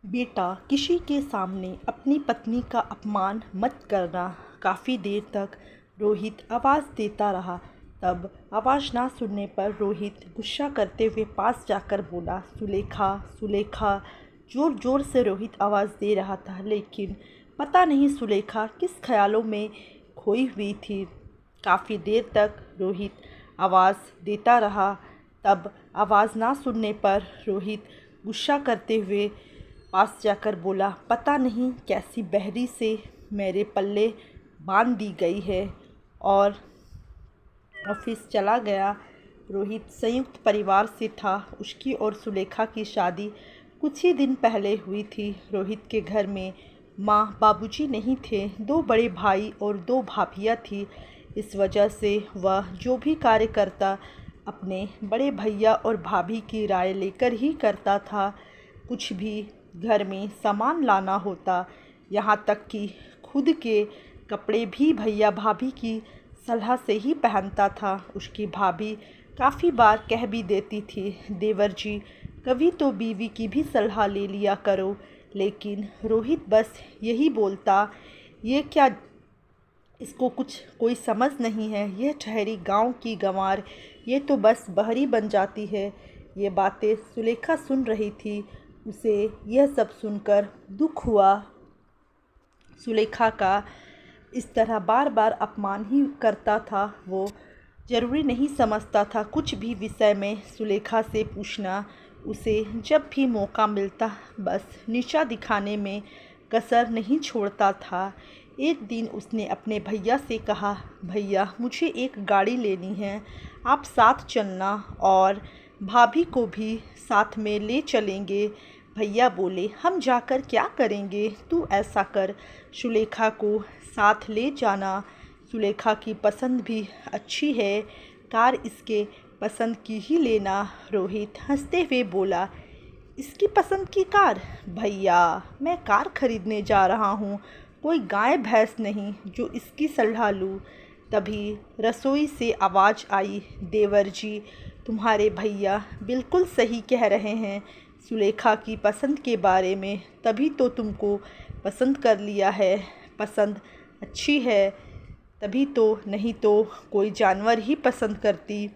बेटा, किसी के सामने अपनी पत्नी का अपमान मत करना। काफ़ी देर तक रोहित आवाज़ देता रहा। तब आवाज़ ना सुनने पर रोहित गुस्सा करते हुए पास जाकर बोला, सुलेखा सुलेखा। ज़ोर ज़ोर से रोहित आवाज़ दे रहा था, लेकिन पता नहीं सुलेखा किस ख्यालों में खोई हुई थी। काफ़ी देर तक रोहित आवाज़ देता रहा। तब आवाज़ ना सुनने पर रोहित गुस्सा करते हुए पास जाकर बोला, पता नहीं कैसी बहरी से मेरे पल्ले बांध दी गई है। और ऑफिस चला गया। रोहित संयुक्त परिवार से था। उसकी और सुलेखा की शादी कुछ ही दिन पहले हुई थी। रोहित के घर में माँ बाबूजी नहीं थे। 2 बड़े भाई और 2 भाभियाँ थी। इस वजह से वह जो भी कार्य करता अपने बड़े भैया और भाभी की राय लेकर ही करता था। कुछ भी घर में सामान लाना होता, यहाँ तक कि खुद के कपड़े भी भैया भाभी की सलाह से ही पहनता था। उसकी भाभी काफ़ी बार कह भी देती थी, देवर जी कभी तो बीवी की भी सलाह ले लिया करो। लेकिन रोहित बस यही बोलता, ये क्या, इसको कुछ कोई समझ नहीं है। यह ठहरी गांव की गंवार, ये तो बस बहरी बन जाती है। ये बातें सुलेखा सुन रही थी। उसे यह सब सुनकर दुख हुआ। सुलेखा का इस तरह बार बार अपमान ही करता था। वो ज़रूरी नहीं समझता था कुछ भी विषय में सुलेखा से पूछना। उसे जब भी मौका मिलता बस नीचा दिखाने में कसर नहीं छोड़ता था। एक दिन उसने अपने भैया से कहा, भैया मुझे एक गाड़ी लेनी है, आप साथ चलना और भाभी को भी साथ में ले चलेंगे। भैया बोले, हम जाकर क्या करेंगे, तू ऐसा कर सुलेखा को साथ ले जाना। सुलेखा की पसंद भी अच्छी है, कार इसके पसंद की ही लेना। रोहित हंसते हुए बोला, इसकी पसंद की कार? भैया मैं कार खरीदने जा रहा हूँ, कोई गाय भैंस नहीं जो इसकी सलाह लूँ। तभी रसोई से आवाज़ आई, देवर जी तुम्हारे भैया बिल्कुल सही कह रहे हैं सुलेखा की पसंद के बारे में, तभी तो तुमको पसंद कर लिया है। पसंद अच्छी है तभी तो, नहीं तो कोई जानवर ही पसंद करती,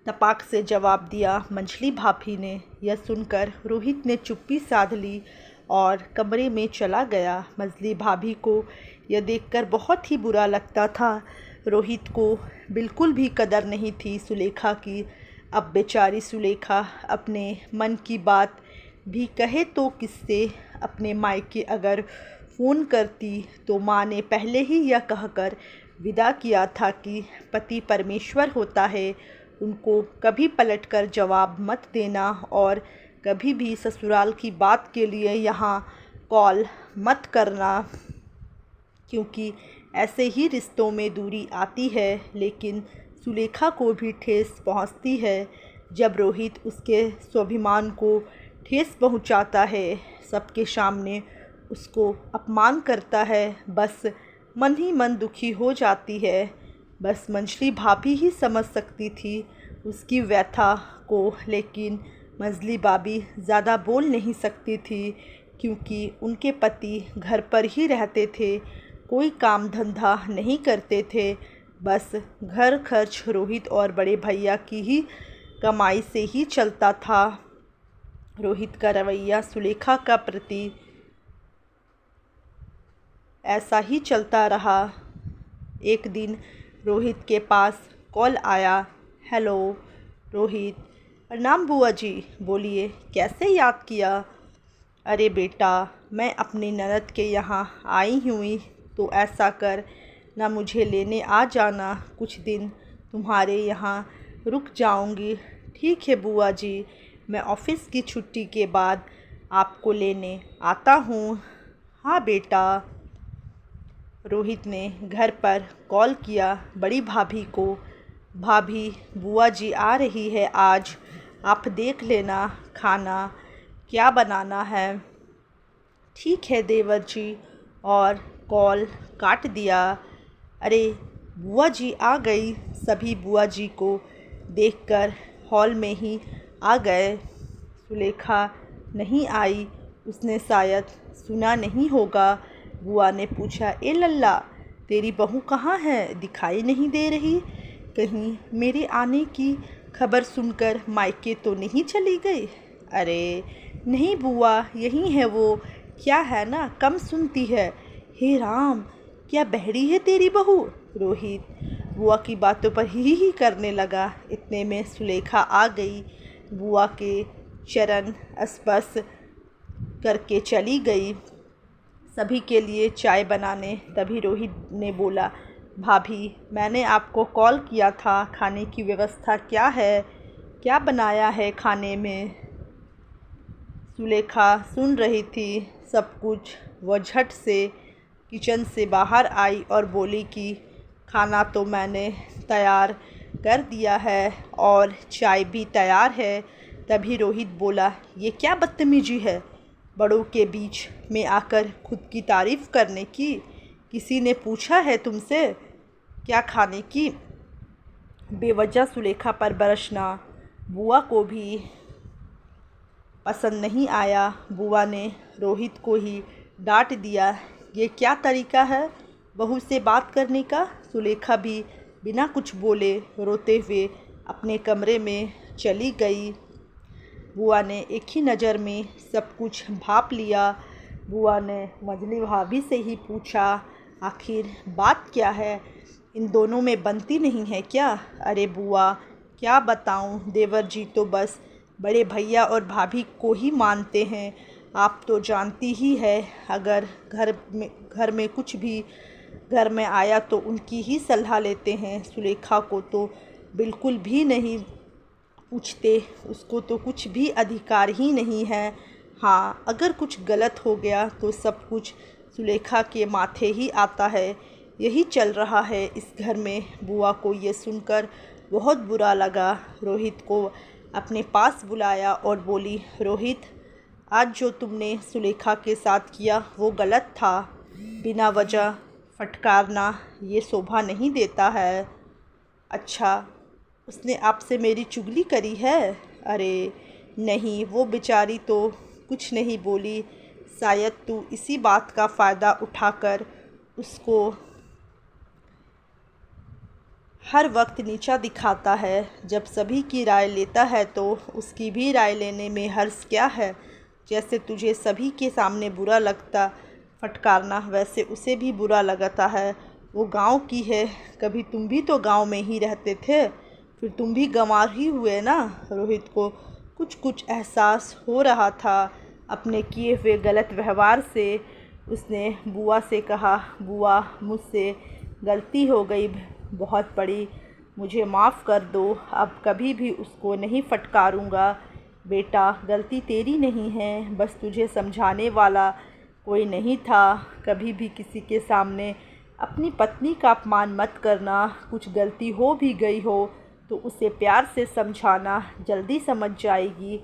तपाक से जवाब दिया मंझली भाभी ने। यह सुनकर रोहित ने चुप्पी साध ली और कमरे में चला गया। मंझली भाभी को यह देखकर बहुत ही बुरा लगता था। रोहित को बिल्कुल भी कदर नहीं थी सुलेखा की। अब बेचारी सुलेखा अपने मन की बात भी कहे तो किससे। अपने मायके अगर फ़ोन करती तो माँ ने पहले ही यह कहकर विदा किया था कि पति परमेश्वर होता है, उनको कभी पलटकर जवाब मत देना और कभी भी ससुराल की बात के लिए यहाँ कॉल मत करना, क्योंकि ऐसे ही रिश्तों में दूरी आती है। लेकिन सुलेखा को भी ठेस पहुँचती है जब रोहित उसके स्वाभिमान को ठेस पहुँचाता है, सबके सामने उसको अपमान करता है। बस मन ही मन दुखी हो जाती है। बस मंझली भाभी ही समझ सकती थी उसकी व्यथा को, लेकिन मंझली भाभी ज़्यादा बोल नहीं सकती थी क्योंकि उनके पति घर पर ही रहते थे, कोई काम धंधा नहीं करते थे। बस घर खर्च रोहित और बड़े भैया की ही कमाई से ही चलता था। रोहित का रवैया सुलेखा का प्रति ऐसा ही चलता रहा। एक दिन रोहित के पास कॉल आया। हेलो रोहित। प्रणाम बुआ जी, बोलिए कैसे याद किया? अरे बेटा, मैं अपनी ननद के यहाँ आई हुई, तो ऐसा कर ना मुझे लेने आ जाना, कुछ दिन तुम्हारे यहाँ रुक जाऊंगी। ठीक है बुआ जी, मैं ऑफ़िस की छुट्टी के बाद आपको लेने आता हूँ। हाँ बेटा। रोहित ने घर पर कॉल किया बड़ी भाभी को, भाभी बुआ जी आ रही है आज, आप देख लेना खाना क्या बनाना है। ठीक है देवर जी, और कॉल काट दिया। अरे बुआ जी आ गई। सभी बुआ जी को देखकर हॉल में ही आ गए। सुलेखा नहीं आई उसने शायद सुना नहीं होगा। बुआ ने पूछा, ए लल्ला, तेरी बहू कहाँ है? दिखाई नहीं दे रही। कहीं मेरे आने की खबर सुनकर मायके तो नहीं चली गई? अरे नहीं बुआ, यही है वो। क्या है ना, कम सुनती है। हे राम, क्या बहरी है तेरी बहू? रोहित बुआ की बातों पर ही करने लगा। इतने में सुलेखा आ गई। बुआ के चरण स्पर्श करके चली गई सभी के लिए चाय बनाने। तभी रोहित ने बोला, भाभी, मैंने आपको कॉल किया था। खाने की व्यवस्था क्या है? क्या बनाया है खाने में? सुलेखा सुन रही थी सब कुछ। वह झट से किचन से बाहर आई और बोली कि खाना तो मैंने तैयार कर दिया है और चाय भी तैयार है। तभी रोहित बोला, ये क्या बदतमीजी है बड़ों के बीच में आकर खुद की तारीफ़ करने की? किसी ने पूछा है तुमसे क्या खाने की? बेवजह सुलेखा पर बरसना बुआ को भी पसंद नहीं आया। बुआ ने रोहित को ही डांट दिया, ये क्या तरीका है बहू से बात करने का? सुलेखा भी बिना कुछ बोले रोते हुए अपने कमरे में चली गई। बुआ ने एक ही नज़र में सब कुछ भाप लिया। बुआ ने मझली भाभी से ही पूछा, आखिर बात क्या है? इन दोनों में बनती नहीं है क्या? अरे बुआ, क्या बताऊं, देवर जी तो बस बड़े भैया और भाभी को ही मानते हैं। आप तो जानती ही है, अगर घर में कुछ भी घर में आया तो उनकी ही सलाह लेते हैं। सुलेखा को तो बिल्कुल भी नहीं पूछते, उसको तो कुछ भी अधिकार ही नहीं है। हाँ, अगर कुछ गलत हो गया तो सब कुछ सुलेखा के माथे ही आता है। यही चल रहा है इस घर में। बुआ को ये सुनकर बहुत बुरा लगा। रोहित को अपने पास बुलाया और बोली, रोहित, आज जो तुमने सुलेखा के साथ किया वो गलत था। बिना वजह फटकारना ये शोभा नहीं देता है। अच्छा, उसने आपसे मेरी चुगली करी है? अरे नहीं, वो बेचारी तो कुछ नहीं बोली। शायद तू इसी बात का फ़ायदा उठाकर उसको हर वक्त नीचा दिखाता है। जब सभी की राय लेता है तो उसकी भी राय लेने में हर्ज क्या है? जैसे तुझे सभी के सामने बुरा लगता फटकारना, वैसे उसे भी बुरा लगता है। वो गांव की है, कभी तुम भी तो गांव में ही रहते थे, फिर तुम भी गंवार ही हुए ना। रोहित को कुछ कुछ एहसास हो रहा था अपने किए हुए गलत व्यवहार से। उसने बुआ से कहा, बुआ, मुझसे गलती हो गई बहुत बड़ी, मुझे माफ़ कर दो। अब कभी भी उसको नहीं फटकारूँगा। बेटा, गलती तेरी नहीं है, बस तुझे समझाने वाला कोई नहीं था। कभी भी किसी के सामने अपनी पत्नी का अपमान मत करना। कुछ गलती हो भी गई हो तो उसे प्यार से समझाना, जल्दी समझ जाएगी।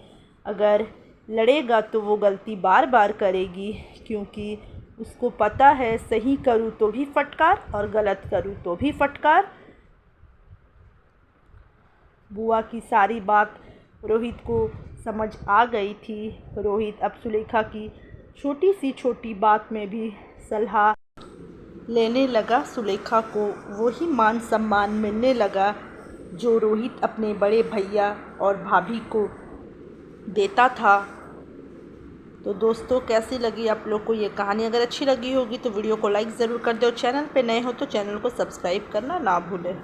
अगर लड़ेगा तो वो गलती बार बार करेगी, क्योंकि उसको पता है सही करूँ तो भी फटकार और गलत करूँ तो भी फटकार। बुआ की सारी बात रोहित को समझ आ गई थी। रोहित अब सुलेखा की छोटी सी छोटी बात में भी सलाह लेने लगा। सुलेखा को वही मान सम्मान मिलने लगा जो रोहित अपने बड़े भैया और भाभी को देता था। तो दोस्तों, कैसी लगी आप लोग को ये कहानी? अगर अच्छी लगी होगी तो वीडियो को लाइक ज़रूर कर दो। चैनल पे नए हो तो चैनल को सब्सक्राइब करना ना भूलें।